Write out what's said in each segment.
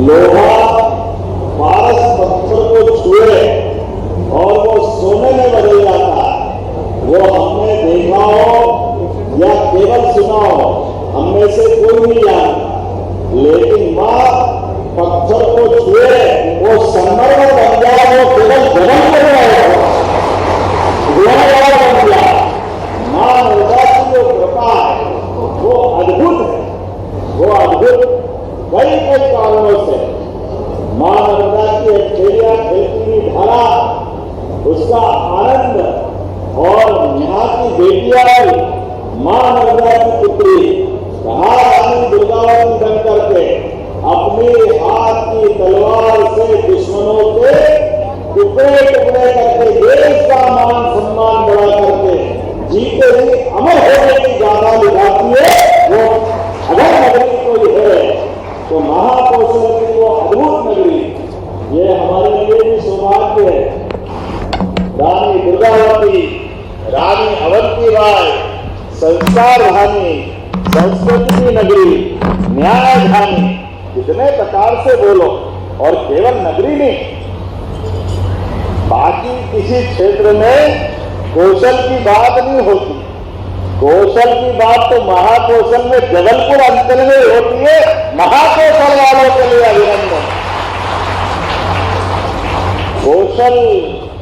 लोहा पारस पत्थर को छुए और वो सोने में बदल जाता है, वो हमने देखा हो या केवल सुना हो, हम में से कोई नहीं जानता। लेकिन माँ पत्थर को छुए वो संगमरमर बन गया, वो केवल जन्म कर रहा बन गया। माँ नर्मदा की जो कृपा है वो अद्भुत है, वो अद्भुत कई कई कारणों से। माँ नर्मदा की अकेलिया खेलती हुई धारा, उसका आनंद, और यहाँ की बेटियां माँ नर्मदा की पुत्री कहा रानी दुर्गावती बन करके अपने हाथ की तलवार से दुश्मनों के टुकड़े टुकड़े करके देश का मान सम्मान बढ़ा करके जीते ही अमर होने की गाथा लिखाती है। वो अगर नगरी कोई है तो महाकौशल की वो अद्भुत नगरी, ये हमारे लिए भी सौभाग्य है। रानी दुर्गावती, रानी अवंती बाई, संस्कार धानी, संस्कृति की नगरी, न्याय धानी, कितने प्रकार से बोलो। और केवल नगरी नहीं, बाकी किसी क्षेत्र में कौशल की बात नहीं होती। कौशल की बात तो महाकौशल में जबलपुर अंचल में होती है। महाकौशल वालों के लिए अभिनंदन। कौशल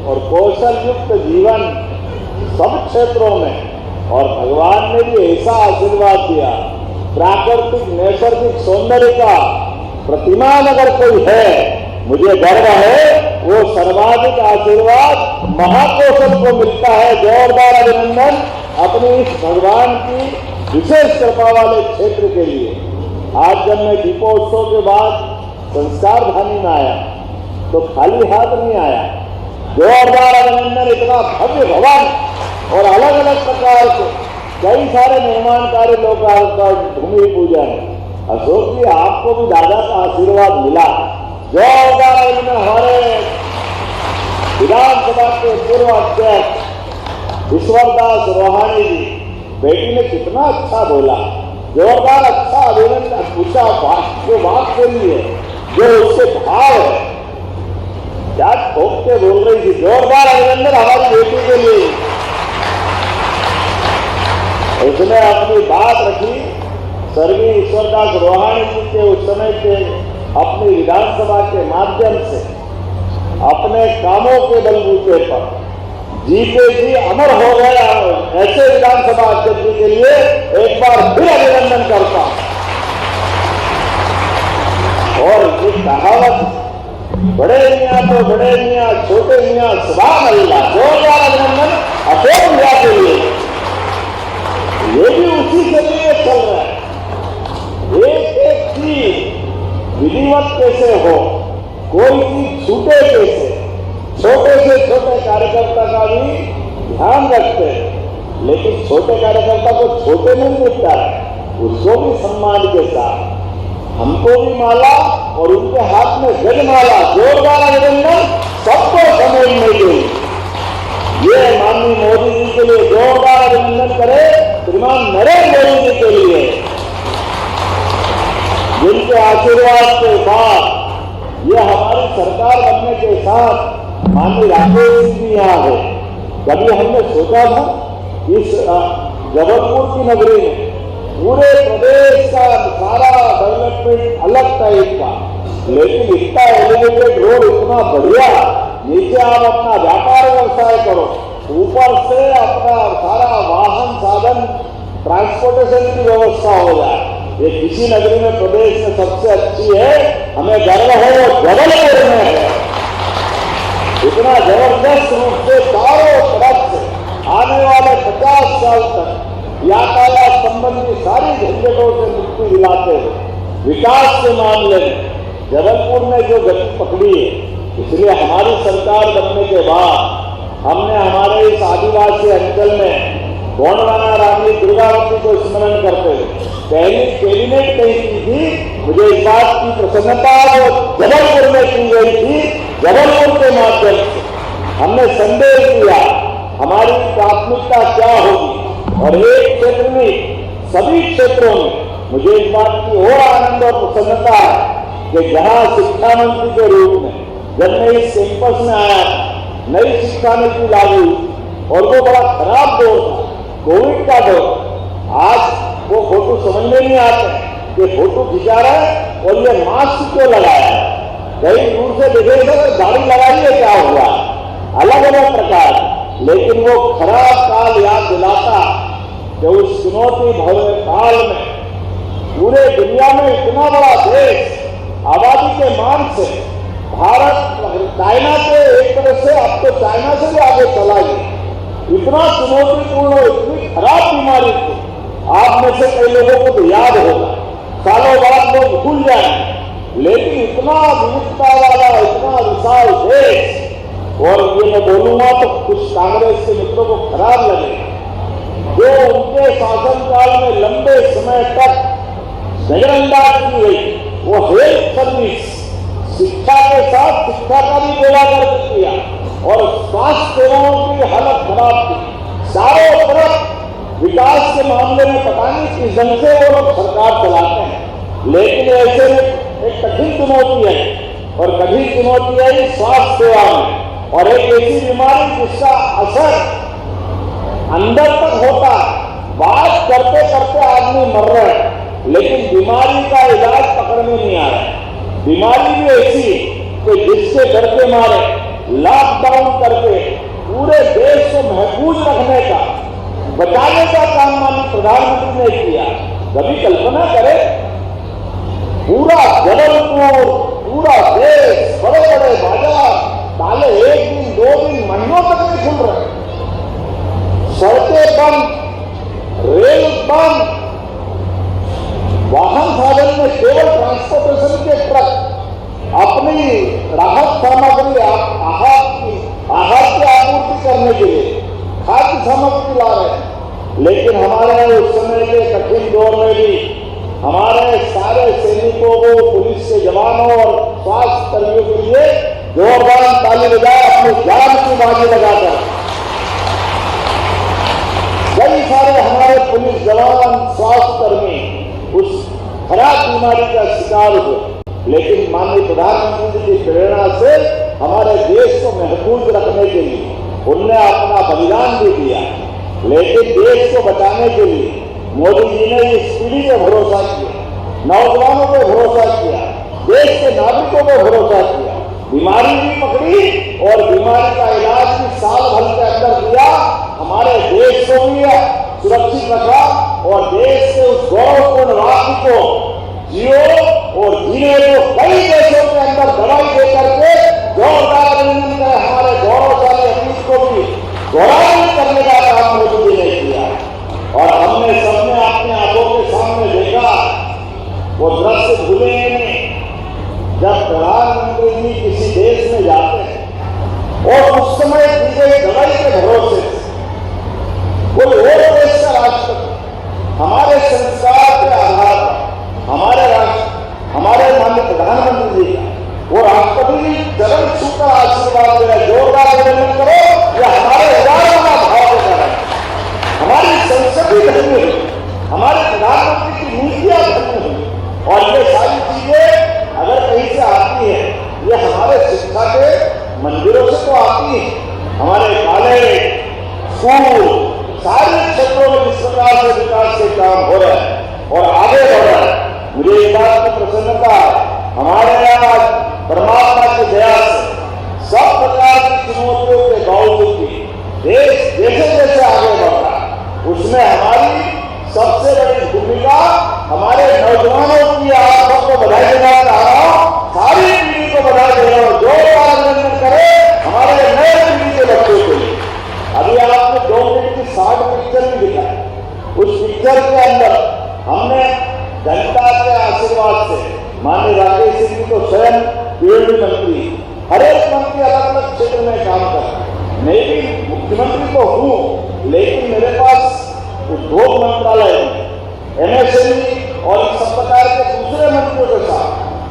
और कौशल युक्त जीवन सब क्षेत्रों में, और भगवान ने भी ऐसा आशीर्वाद दिया। प्राकृतिक नैसर्गिक सौंदर्य का प्रतिमान अगर कोई है, मुझे गर्व है, वो सर्वाधिक आशीर्वाद महाकौशल को मिलता है। जोरदार अभिनंदन अपनी इस भगवान की विशेष कृपा वाले क्षेत्र के लिए। आज जब मैं दीपोत्सव के बाद संस्कार धानी में आया तो खाली हाथ नहीं आया। जोरदार अभिनंदन। इतना भव्य भवन और अलग अलग प्रकार के कई सारे निर्माण कार्य लोग भूमि पूजन। अशोक जी, आपको भी दादा का आशीर्वाद मिला। जोरदार अभिनंदन। हमारे विधानसभा के पूर्व अध्यक्ष ईश्वरदास रोहानी जी, बेटी ने कितना अच्छा बोला। जोरदार अच्छा अभिनंदन। पूछा जो बात बोली है, जो उससे भाव है, क्या ठोक के बोल रही थी। जोरदार अभिनंदन हमारी बेटी के लिए। उसने अपनी बात रखी। स्वर्गीय ईश्वरदास रोहानी जी के उस समय के अपनी विधानसभा के माध्यम से अपने कामों के बलबूते पर जीते जी अमर हो गया। ऐसे विधानसभा अध्यक्ष के लिए एक बार फिर अभिनंदन करता। और ये कहावत, बड़े मियाँ तो बड़े मियाँ, छोटे मियाँ सदा महिला। जोरदार अभिनंदन अशोक मियाँ के लिए। ये भी उसी के लिए चल रहा है। एक एक चीज विधिवत कैसे हो, कोई चीज छूटे कैसे, छोटे से छोटे कार्यकर्ता का भी ध्यान रखते हैं। लेकिन छोटे कार्यकर्ता को छोटे नहीं दिखता है, उसको भी सम्मान के साथ, हमको भी माला और उनके हाथ में गजमाला। जोरदार अभिनंदन सबको समझने के लिए। ये माननीय मोदी जी के लिए जोरदार अभिनंदन करे। श्रीमान नरेंद्र मोदी जी के लिए, जिनके आशीर्वाद के बाद ये हमारी सरकार बनने के साथ माननीय राकेश सिंह जी यहाँ है। कभी हमने सोचा था इस जबलपुर की नगरी में पूरे प्रदेश का सारा डेवलपमेंट अलग टाइप का, लेकिन इतना एलिवेटेड रोड, इतना बढ़िया, नीचे आप अपना व्यापार व्यवसाय करो, ऊपर से अपना सारा वाहन साधन ट्रांसपोर्टेशन की व्यवस्था हो जाए। ये किसी नगरी में प्रदेश में सबसे अच्छी है। हमें गर्व है वो जबलपुर में है। इतना जबरदस्त रूप से चारों तरफ से आने वाले 50 साल तक यातायात संबंधी सारी झंझटों से मुक्ति दिलाते हुए विकास के मामले में जबलपुर ने जो गति पकड़ी है, इसलिए हमारी सरकार बनने के बाद हमने हमारे इस आदिवासी अंचल में गोंडवाना रानी दुर्गावती को स्मरण करते हुए पहली कैबिनेट कही की थी। मुझे इस बात की प्रसन्नता वो जबलपुर में की गई थी। जबलपुर के माध्यम से हमने संदेश दिया हमारी प्राथमिकता क्या होगी, और एक क्षेत्र में, सभी क्षेत्रों में मुझे इस बात की और आनंद और प्रसन्नता है कि जहां शिक्षा मंत्री के रूप में जब मैं इस कैंपस में आया, नई शिक्षा नीति लागू और वो बड़ा खराब दौर था, कोविड का दौर। आज वो फोटो समझ में नहीं आते कि फोटो खिंचा रहा है और ये मास्क क्यों लगाया है, कहीं दूर से देखे तो दाढ़ी लगाई है, क्या हुआ, अलग अलग प्रकार। लेकिन वो खराब काल याद दिलाता कि उस चुनौती भरे काल में पूरे दुनिया में इतना बड़ा देश, आबादी के मान से भारत चाइना से एक तरह से अब तो चाइना से भी आगे चला गया। इतना चुनौतीपूर्ण, इतनी खराब बीमारी थी। आप में से कई लोगों को तो याद होगा, सालों बाद लोग भूल जाएंगे, लेकिन इतना विविधता वाला, इतना विशाल देश। और ये मैं बोलूंगा तो कुछ कांग्रेस के मित्रों को खराब लगेगा, जो उनके शासनकाल में लंबे समय तक नजरअंदाज की गई, वो हेल्थ सर्विस, शिक्षा के साथ शिक्षा का भी बेड़ा गर्क किया और स्वास्थ्य सेवाओं की हालत खराब थी। चारों तरफ विकास के मामले में पता नहीं किस ढंग से वो लोग सरकार चलाते हैं, लेकिन ऐसे में एक कठिन चुनौती है और कठिन चुनौती है स्वास्थ्य सेवा में। और एक ऐसी बीमारी जिसका असर अंदर तक होता, बात करते करते आदमी मर रहा है, लेकिन बीमारी का इलाज पकड़ में नहीं आ रहा है। बीमारी भी ऐसी कि जिससे डर के मारे लॉकडाउन करके पूरे देश को महफूज रखने का, बचाने का काम माननीय प्रधानमंत्री ने किया। कभी कल्पना करें, पूरा जबलपुर, पूरा देश, बड़े बड़े बाजार ताले, एक दिन, 2 दिन, महीनों तक नहीं खुल रहे, सड़कें बंद, रेल बंद, वाहन साधन में केवल ट्रांसपोर्टेशन के ट्रक अपनी राहत सामग्री, आहार की आपूर्ति करने के लिए खाद्य सामग्री ला रहे हैं। लेकिन हमारे उस समय के कठिन दौर में भी हमारे सारे सैनिकों को, पुलिस के जवानों और स्वास्थ्य कर्मियों के लिए जोरदार ताली बजाए, अपनी जान की बाजी लगाकर। कई सारे हमारे पुलिस जवान, स्वास्थ्य कर्मी उस खराब बीमारी का शिकार हुए, लेकिन माननीय प्रधानमंत्री जी की प्रेरणा से हमारे देश को महफूज रखने के लिए उनने अपना बलिदान भी दिया। लेकिन देश को बचाने के लिए मोदी जी ने इस पीढ़ी पे भरोसा किया, नौजवानों को भरोसा किया, देश के नागरिकों को भरोसा किया। बीमारी भी पकड़ी और बीमारी का इलाज भी साल भर के अंदर दिया। हमारे देश को भी सुरक्षित रखा और देश के उस गौरवपूर्ण राष्ट्र को जियो और जीने को कई देशों के अंदर दवाई दे करके जोरदार अभिनंदन करें। हमारे गौरवशाली अतीत को भी गौरवान्वित करने का काम मोदी जी ने किया और हमने सबने अपने आंखों के सामने देखा। वो दृश्य भूले नहीं, जब प्रधानमंत्री जी किसी देश में जाते हैं और उस समय दी गई दवाई के भरोसे कोई और देश का राष्ट्रपति हमारे संस्कार के आधार पर हमारे माननीय प्रधानमंत्री जी का वो राष्ट्रपति चरण छूकर आशीर्वाद दे रहे, जोरदार अभिनंदन करो। यह हमारे हजारों का भाव है, हमारी संसदीय धन्य हुई, हमारे प्रधानमंत्री की नीतियां धन्य हुई। और ये सारी चीजें अगर कहीं से आती है, ये हमारे शिक्षा के मंदिरों से तो आती है। हमारे कॉलेज, स्कूल, सारे क्षेत्रों में जिस प्रकार से विकास के काम हो रहे हैं और आगे बढ़ रहा है, मुझे इस बात की प्रसन्नता है। हमारे यहाँ परमात्मा की दया से सब प्रकार की चुनौतियों के बावजूद भी देश जैसे जैसे आगे बढ़ रहा है, उसमें हमारी सबसे बड़ी भूमिका हमारे नौजवानों की। आप सबको बधाई देना चाह रहा हूँ, सारी पीढ़ी को बधाई दे रहा हूँ, जोरदार अभिनंदन करें हमारे नए पीढ़ी के बच्चों के लिए। अभी आपने 2 मिनट की शॉर्ट पिक्चर भी दिखाई। उस पिक्चर के अंदर हमने जनता के आशीर्वाद से माननीय राकेश सिंह जी को स्वयं पीएचडी मंत्री, हर एक मंत्री अलग अलग क्षेत्र में काम कर रहे हैं। मैं भी मुख्यमंत्री तो हूँ, लेकिन मेरे पास उद्योग मंत्रालय में एमएसएमई और सब प्रकार के दूसरे मंत्रियों के साथ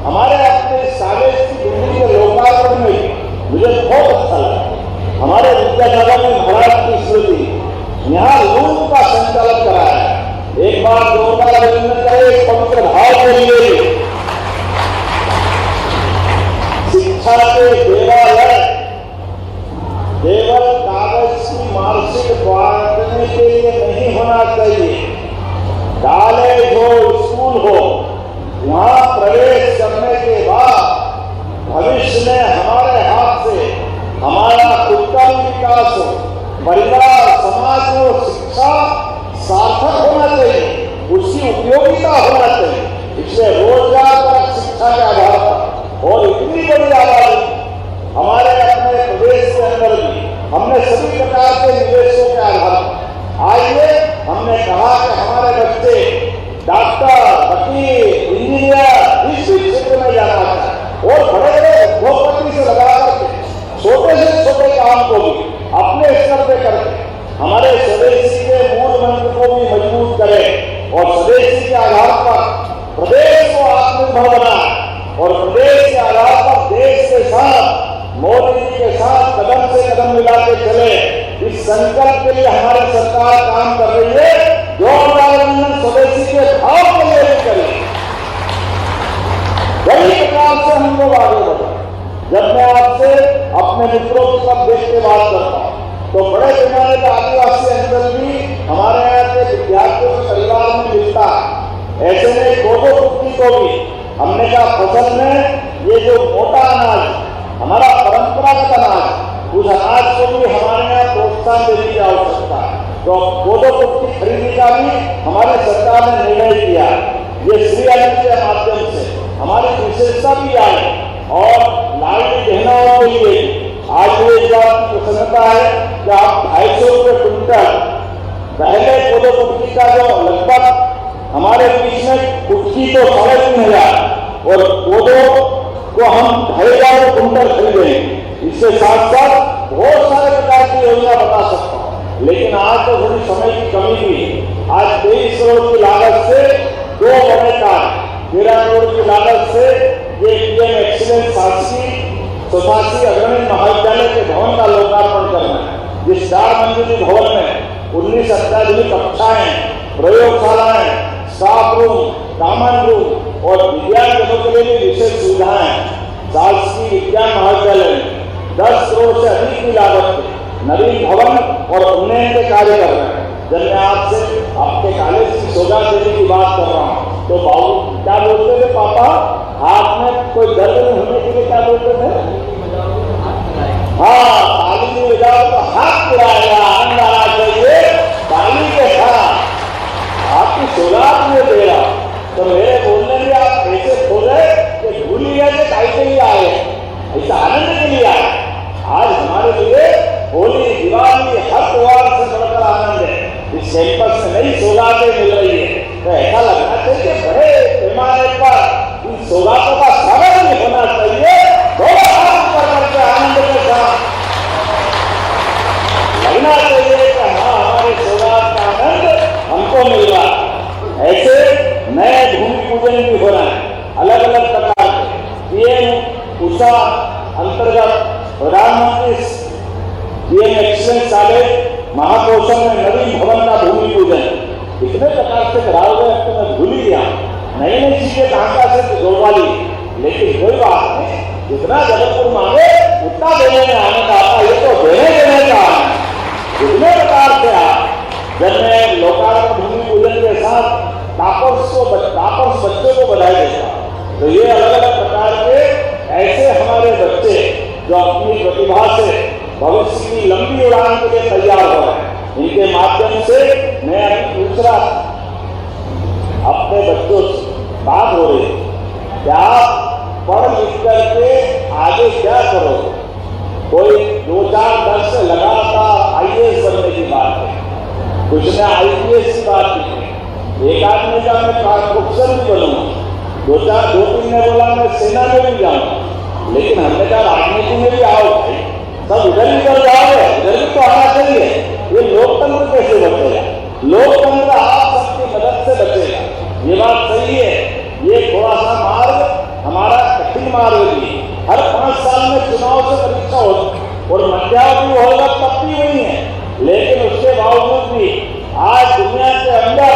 हमारे अपने कॉलेज की बिल्डिंग के लोकार्पण में मुझे बहुत अच्छा लगा। हमारे विद्यानगर में महाराज की स्मृति यहाँ लूट का संचालन कराया है। एक बार जोरदार अभिनंदन करें इस पवित्र भाव के लिए। उपयोगिता होना चाहिए। इसलिए रोजगार पर शिक्षा के आधार पर और इतनी बड़ी आबादी हमारे अपने प्रदेश के अंदर भी हमने सभी प्रकार के निवेशों के आधार पर आइए हमने कहा कि हमारे बच्चे डॉक्टर, वकील, इंजीनियर इस क्षेत्र में जाना चाहते और बड़े बड़े उद्योगपति से लगा करके छोटे से छोटे काम को भी अपने स्तर पे करके हमारे स्वदेशी के मूल मंत्र को भी मजबूत करें और स्वदेशी के आधार पर प्रदेश को आत्मनिर्भर बनाए और प्रदेश के आधार पर देश के साथ मोदी जी के साथ कदम से कदम मिला के चले। इस संकल्प के लिए हमारी सरकार काम कर रही है। जो स्वदेशी के भाव के लिए भी करें, वही प्रकार से हम लोग आगे बढ़े। जब मैं आपसे अपने मित्रों की सब देख के बात करता हूँ तो बड़े पैमाने का आदिवासी अंचल भी हमारे यहाँ के विद्यार्थियों के परिवार में मिलता है। ऐसे में कोदो कुट्टी को भी हमने कहा फसल में ये जो मोटा अनाज हमारा परंपरागत अनाज, उस अनाज को भी हमारे यहाँ प्रोत्साहन देने की आवश्यकता है। तो कोदो कुट्टी खरीदने का भी हमारी सरकार ने निर्णय किया। ये श्री अन्न के माध्यम से हमारी विशेषता भी आई और लाडली बहनों के लिए आज ये इस बात की प्रसन्नता है कि आप 250 रुपये क्विंटल पहले कोदो कुट्टी का जो लगभग हमारे बीच में कुट्टी तो 3,500 और कोदो को हम 2,500 क्विंटल खरीदेंगे। इसके साथ साथ बहुत सारे प्रकार की योजना बता सकता हूँ, लेकिन आज तो थोड़ी समय की कमी हुई। आज 23 करोड़ की लागत से 2 बड़े कार्य, 13 करोड़ की लागत से ये पीएम एक्सीलेंस शासकीय अग्रणी महाविद्यालय के भवन का लोकार्पण करना है। जिस 4 मंजिली भवन में 19 अत्याधुनिक कक्षाएं, प्रयोगशालाएं, स्टाफ रूम, कॉमन रूम और विद्यार्थियों के लिए भी विशेष सुविधाएं शासकीय विज्ञान महाविद्यालय में 10 करोड़ से अधिक की लागत पे नवीन भवन और उन्नयन के कार्य कर रहे हैं। जब मैं आपसे आपके कॉलेज की सौगात देने की बात कर रहा हूँ तो बाबू क्या बोलते थे, पापा हाथ में कोई दर्द नहीं होने के लिए क्या बोलते थे? हाँ, ताली में बजाओ तो हाथ पिराएगा, आनंद आना चाहिए। ताली के साथ आपकी सौगात में दे रहा तो मेरे बोलने में आप ऐसे खो गए कि भूल ही गए कि के लिए आए, ऐसा आनंद के लिए आए। आज हमारे लिए होली, दिवाली, हर त्योहार से बढ़कर आनंद है। इस कैंपस में नई सौगातें मिल रही है तो ऐसा लगना चाहिए बड़े पैमाने पर इन सौगातों का स्वागत भी होना चाहिए। करके आनंद के साथ लगना चाहिए कि हाँ, हमारे सौगात का आनंद हमको मिल रहा है। ऐसे नए भूमि पूजन भी हो रहे हैं अलग अलग प्रकार के। पीएम उषा अंतर्गत प्रधानमंत्री पीएम एक्सीलेंस कॉलेज महाकौशल में नवीन भवन का भूमि पूजन इतने प्रकार से कराए गए अब तो मैं भूल ही गया। नई नई चीजें कहाँ से जोड़वा ली, लेकिन कोई बात नहीं, जितना जबलपुर मांगे उतना देने में आनंद आता है। ये तो देने का इतने प्रकार से जब मैं लोकार्पण भूमि पूजन के साथ टापर्स बच्चों को बधाई देता तो ये अलग अलग प्रकार के ऐसे हमारे बच्चे जो अपनी प्रतिभा से भविष्य की लंबी उड़ान के लिए तैयार हो रहे हैं, इनके माध्यम से मैं अभी दूसरा अपने बच्चों से बात हो रही है कि आप पढ़ लिख करके आगे क्या करो। कोई 2-4 वर्ष से लगातार IAS बनने की बात है, कुछ ने IPS की बात की, एक आदमी का मैं प्रोफेसर भी बनूंगा, 2-3 ने बोला मैं सेना में भी जाऊंगा। लेकिन हमने कहा राजनीति में भी आओ भाई, सब उधर ही कर जाओगे, इधर भी तो आना चाहिए। ये लोकतंत्र कैसे बचेगा? लोकतंत्र आप सबकी मदद से बचेगा, ये बात सही है। ये थोड़ा सा मार्ग हमारा कठिन मार्ग भी, हर 5 साल में चुनाव से परीक्षा होती और मध्यावधि होगा तब भी वही है। लेकिन उसके बावजूद भी आज दुनिया के अंदर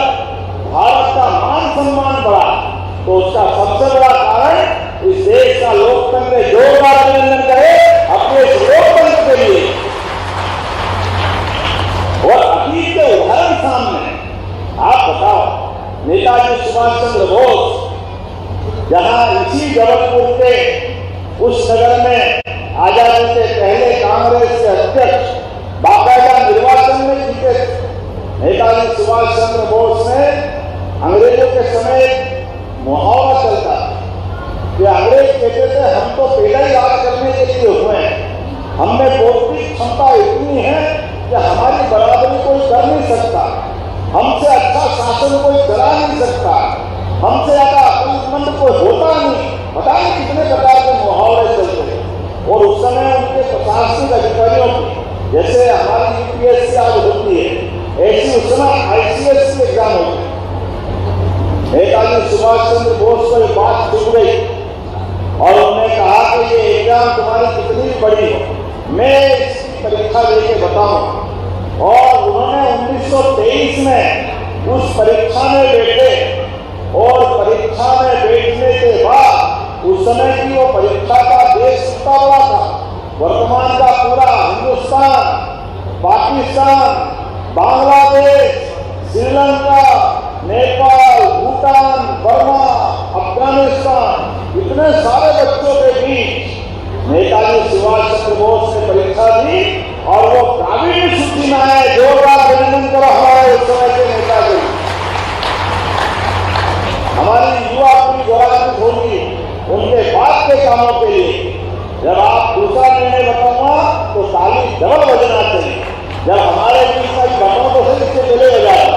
भारत का मान सम्मान बढ़ा तो उसका सबसे बड़ा कारण इस देश का लोकतंत्र जोरदार अभिनंदन करे अपने लोकतंत्र के लिए। और अतीत के उदाहरण सामने आप बताओ, नेताजी सुभाष चंद्र बोस जहां इसी जबलपुर के उस नगर में आजादी से पहले कांग्रेस के अध्यक्ष बाकायदा निर्वाचन में जीते, नेताजी सुभाष चंद्र बोस ने अंग्रेजों के समय मुहावरा चलता कि अंग्रेज कहते थे हम तो पहले ही राज करने के लिए हुए हैं, हमने बौद्धिक क्षमता इतनी है कि हमारी बराबरी कोई कर नहीं सकता, हमसे अच्छा शासन कोई करा नहीं सकता, हमसे ज्यादा अक्लमंद कोई होता नहीं। पता नहीं कितने प्रकार के मुहावरे चलते। और उस समय उनके प्रशासनिक अधिकारियों की, जैसे हमारी यूपीएससी आज होती है, ऐसी उस समय आईसीएस की एग्जाम होती है। नेताजी सुभाष चंद्र बोस को एक बात चुप गई और उन्होंने कहा कि ये एग्जाम तुम्हारी कितनी बड़ी हो, मैं इसकी परीक्षा लेके बताऊं। और उन्होंने 1923 में उस परीक्षा में बैठे और परीक्षा में बैठने के बाद उस समय की वो परीक्षा का देश कितना बड़ा था। वर्तमान का पूरा हिंदुस्तान, पाकिस्तान, बांग्लादेश, श्रीलंका, नेपाल, भूटान, बर्मा, अफगानिस्तान, इतने सारे बच्चों के बीच नेताजी सुभाष चंद्र बोस ने परीक्षा दी और वो प्रावीण्य सूची में आए। जोरदार अभिनंदन करो हमारे उस समय के नेताजी। हमारी युवा पीढ़ी गौरवान्वित होगी उनके बाद के कामों के लिए। जब आप दूसरा निर्णय बताऊंगा तो ताली डबल बजना चाहिए। जब हमारे बीच में बताओ तो फिर इससे चले बजाओ।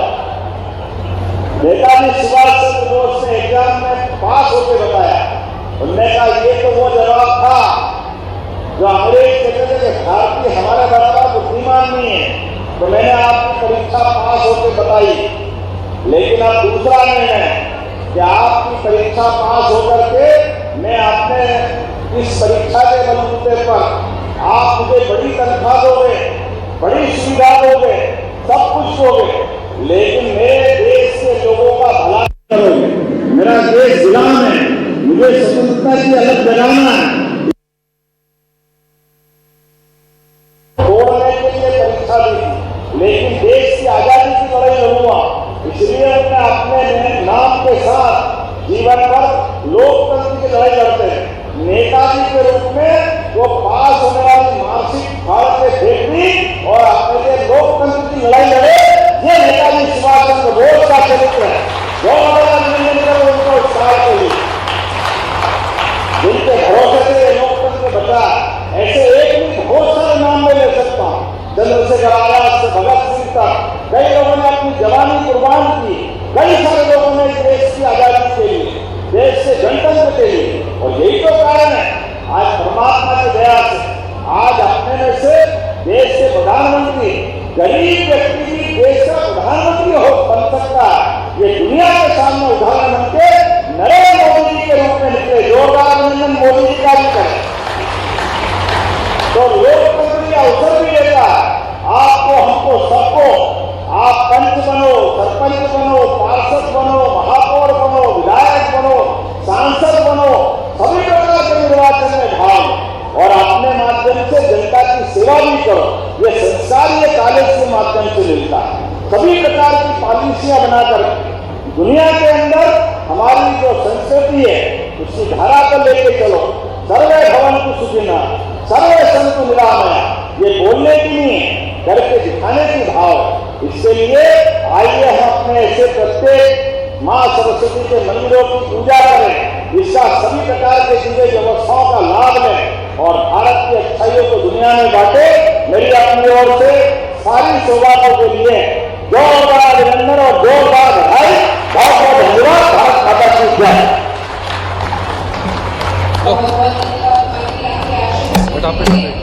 नेताजी सुभाष चंद्र बोस ने एग्जाम में पास होकर बताया, उन्होंने कहा ये तो वो जवाब था जो अंग्रेज कहते थे कि भारतीय हमारे बराबर बुद्धिमान नहीं है, तो मैंने आपकी परीक्षा पास होकर बताई। लेकिन अब दूसरा निर्णय कि आपकी परीक्षा पास होकर के मैं अपने इस परीक्षा के बलबूते पर आप मुझे बड़ी तनख्वाह दोगे, बड़ी सुविधा दोगे, सब कुछ दोगे, लेकिन मेरे देश के लोगों का भला करोगे। मेरा देश गुलाम है, मुझे स्वतंत्रता की अलग जगाना है। तोड़ने के लिए परीक्षा दी थी, लेकिन देश की आजादी की लड़ाई लड़ूंगा, इसलिए उन्होंने अपने नाम के साथ जीवन भर लोकतंत्र की लड़ाई लड़ते हैं। नेताजी के रूप में वो पास होने वाली मार्कशीट फाड़ के फेंक दी और अपने लिए लोकतंत्र की लड़ाई लड़े। ये नेताजी सुभाष चंद्र बोस का चरित्र है। जो उनको उत्साह के लिए जिनके भरोसे से लोकतंत्र बचा, ऐसे एक नहीं बहुत सारे नाम में ले सकता हूँ। चंद्रशेखर आजाद से भगत सिंह तक कई लोगों ने अपनी जवानी कुर्बान की, कई सारे लोगों ने देश की आजादी के लिए, देश के गणतंत्र के लिए। और यही तो कारण है आज परमात्मा की दया से आज अपने में से देश के प्रधानमंत्री, गरीब व्यक्ति भी देश का प्रधानमंत्री बन सकता है। ये दुनिया के सामने उदाहरण बन के नरेंद्र मोदी जी के रूप में निकले। जोरदार अभिनंदन मोदी जी का भी करें। तो लोकतंत्र का अवसर भी देता है आपको, हमको, सबको। आप पंच बनो, सरपंच बनो, पार्षद बनो, महापौर बनो, विधायक बनो, सांसद बनो, सभी प्रकार के निर्वाचन में भाग और अपने माध्यम से जनता की सेवा भी करो। ये संस्कार ये कॉलेज के माध्यम से मिलता है। सभी प्रकार की पॉलिसियां बनाकर दुनिया के अंदर हमारी जो संस्कृति है उसकी धारा को लेके चलो। सर्वे भवन्तु सुखिनः, सर्वे सन्तु निरामया। ये बोलने की नहीं है, करके दिखाने की भाव। इसके लिए आइए हम अपने ऐसे प्रत्येक माँ सरस्वती के मंदिरों की पूजा करें, इसका सभी प्रकार के चीजें व्यवस्थाओं का लाभ लें और भारत की अच्छाइयों को दुनिया में बांटे। मेरी अपनी ओर से सारी सौगातों के लिए जोरदार अभिनंदन और जोरदार बधाई। बहुत बहुत धन्यवाद। भारत माता की जय।